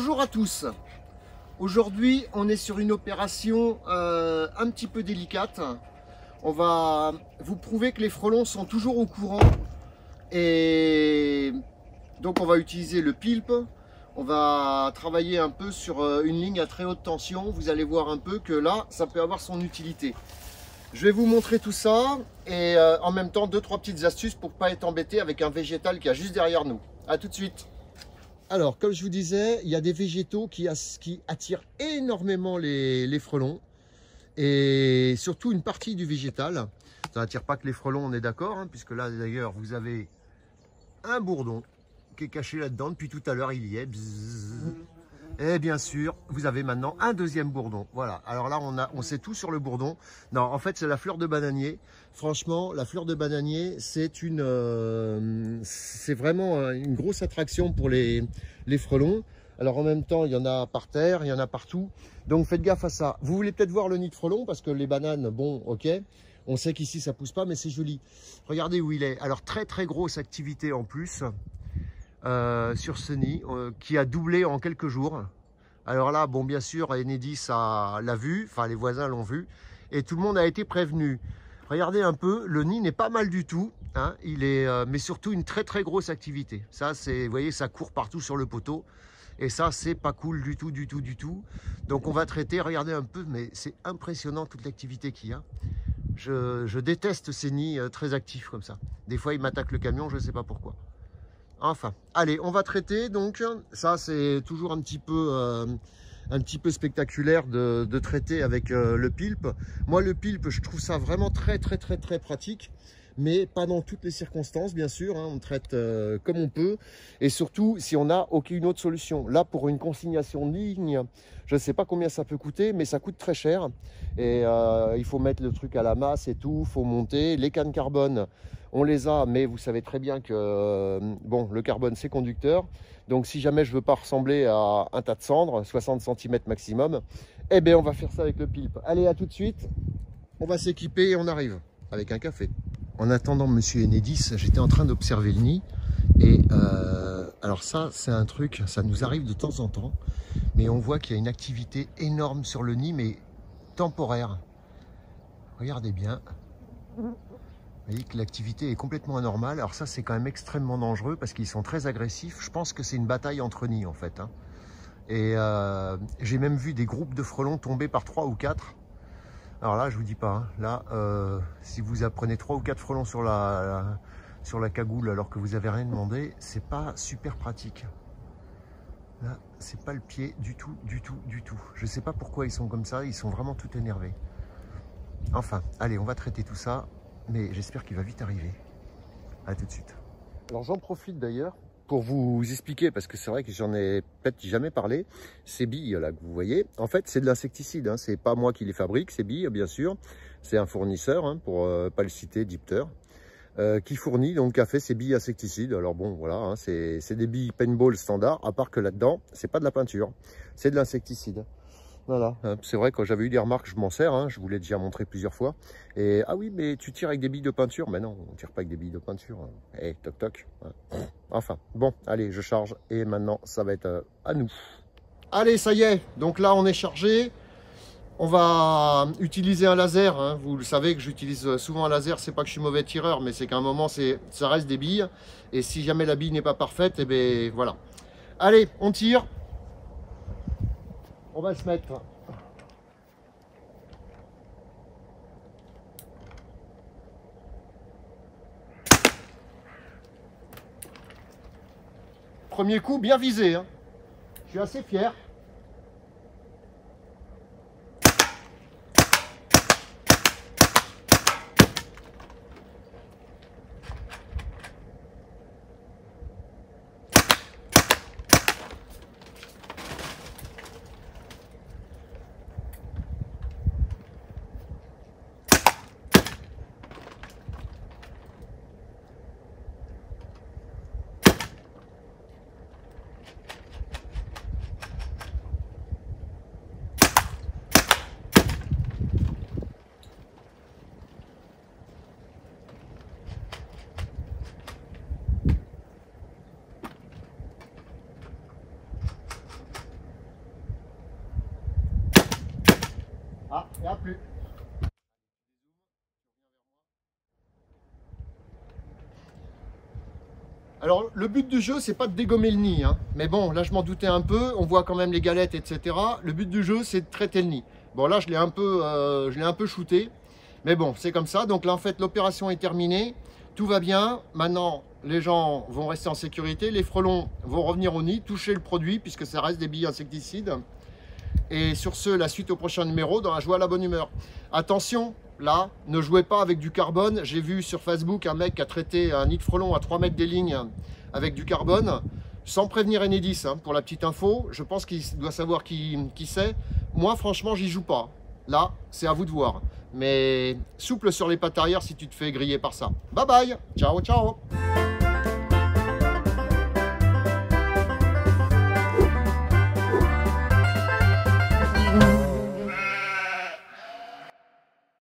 Bonjour à tous. Aujourd'hui, on est sur une opération un petit peu délicate. On va vous prouver que les frelons sont toujours au courant. Et donc, on va utiliser le PILP. On va travailler un peu sur une ligne à très haute tension. Vous allez voir un peu que là, ça peut avoir son utilité. Je vais vous montrer tout ça et en même temps, 2-3 petites astuces pour ne pas être embêté avec un végétal qui est juste derrière nous. A tout de suite. Alors, comme je vous disais, il y a des végétaux qui attirent énormément les frelons et surtout une partie du végétal. Ça n'attire pas que les frelons, on est d'accord, hein, puisque là d'ailleurs vous avez un bourdon qui est caché là-dedans depuis tout à l'heure, il y est. Bzzz. Et bien sûr, vous avez maintenant un deuxième bourdon. Voilà, alors là on sait tout sur le bourdon. Non, en fait c'est la fleur de bananier. Franchement, la fleur de bananier, c'est vraiment une grosse attraction pour les frelons. Alors en même temps, il y en a par terre, il y en a partout. Donc faites gaffe à ça. Vous voulez peut-être voir le nid de frelon parce que les bananes, bon, ok. On sait qu'ici ça pousse pas, mais c'est joli. Regardez où il est. Alors très grosse activité en plus. Sur ce nid qui a doublé en quelques jours. Alors là, bon, bien sûr, Enedis l'a vu, enfin les voisins l'ont vu, et tout le monde a été prévenu. Regardez un peu, le nid n'est pas mal du tout, hein, mais surtout une très grosse activité. Ça, c'est, vous voyez, ça court partout sur le poteau, et ça, c'est pas cool du tout. Donc on va traiter, regardez un peu, mais c'est impressionnant toute l'activité qu'il y a. Je déteste ces nids très actifs comme ça. Des fois, ils m'attaquent le camion, je ne sais pas pourquoi. Enfin, allez, on va traiter. Donc, ça, c'est toujours un petit peu spectaculaire de traiter avec le PILP. Moi, le PILP, je trouve ça vraiment très pratique, mais pas dans toutes les circonstances, bien sûr. Hein, on traite comme on peut, et surtout si on n'a aucune autre solution. Là, pour une consignation de ligne, je ne sais pas combien ça peut coûter, mais ça coûte très cher. Et il faut mettre le truc à la masse et tout, il faut monter. Les cannes carbone, on les a, mais vous savez très bien que bon, le carbone, c'est conducteur. Donc, si jamais je ne veux pas ressembler à un tas de cendres, 60 cm maximum, eh bien, on va faire ça avec le PILP. Allez, à tout de suite. On va s'équiper et on arrive avec un café. En attendant Monsieur Enedis, j'étais en train d'observer le nid. Et alors ça, c'est un truc, ça nous arrive de temps en temps. Mais on voit qu'il y a une activité énorme sur le nid, mais temporaire. Regardez bien. Vous voyez que l'activité est complètement anormale. Alors ça, c'est quand même extrêmement dangereux parce qu'ils sont très agressifs. Je pense que c'est une bataille entre nids en fait. Hein. Et j'ai même vu des groupes de frelons tomber par 3 ou 4. Alors là, je vous dis pas. Hein. Là, si vous apprenez 3 ou 4 frelons sur la cagoule alors que vous avez rien demandé, c'est pas super pratique. Là, c'est pas le pied du tout. Je sais pas pourquoi ils sont comme ça. Ils sont vraiment tout énervés. Enfin, allez, on va traiter tout ça. Mais j'espère qu'il va vite arriver. A tout de suite. Alors j'en profite d'ailleurs pour vous expliquer, parce que c'est vrai que j'en ai peut-être jamais parlé, ces billes là que vous voyez, en fait c'est de l'insecticide, hein. C'est pas moi qui les fabrique, ces billes bien sûr, c'est un fournisseur, hein, pour pas le citer, Dipter, qui fournit, donc a fait ces billes insecticides. Alors bon voilà, hein, c'est des billes paintball standard, à part que là-dedans, c'est pas de la peinture, c'est de l'insecticide. Voilà, c'est vrai, quand j'avais eu des remarques, je m'en sers, hein, je vous l'ai déjà montré plusieurs fois. Et ah oui, mais tu tires avec des billes de peinture? Mais non, on tire pas avec des billes de peinture. Hein. Eh, toc. Hein. Enfin, bon, allez, je charge et maintenant, ça va être à nous. Allez, ça y est, donc là, on est chargé. On va utiliser un laser. Hein. Vous le savez que j'utilise souvent un laser, c'est pas que je suis mauvais tireur, mais c'est qu'à un moment, ça reste des billes. Et si jamais la bille n'est pas parfaite, eh bien voilà. Allez, on tire. On va se mettre. Premier coup bien visé. Hein. Je suis assez fier. Et à plus. Alors, le but du jeu, c'est pas de dégommer le nid, hein. Mais bon, là, je m'en doutais un peu. On voit quand même les galettes, etc. Le but du jeu, c'est de traiter le nid. Bon, là, je l'ai un peu shooté. Mais bon, c'est comme ça. Donc là, en fait, l'opération est terminée. Tout va bien. Maintenant, les gens vont rester en sécurité. Les frelons vont revenir au nid, toucher le produit, puisque ça reste des billes insecticides. Et sur ce, la suite au prochain numéro dans la joie à la bonne humeur. Attention, là, ne jouez pas avec du carbone. J'ai vu sur Facebook un mec qui a traité un nid de frelon à 3 mètres des lignes avec du carbone, sans prévenir Enedis, hein, pour la petite info. Je pense qu'il doit savoir qui c'est. Moi, franchement, j'y joue pas. Là, c'est à vous de voir. Mais souple sur les pattes arrière si tu te fais griller par ça. Bye bye, ciao, ciao.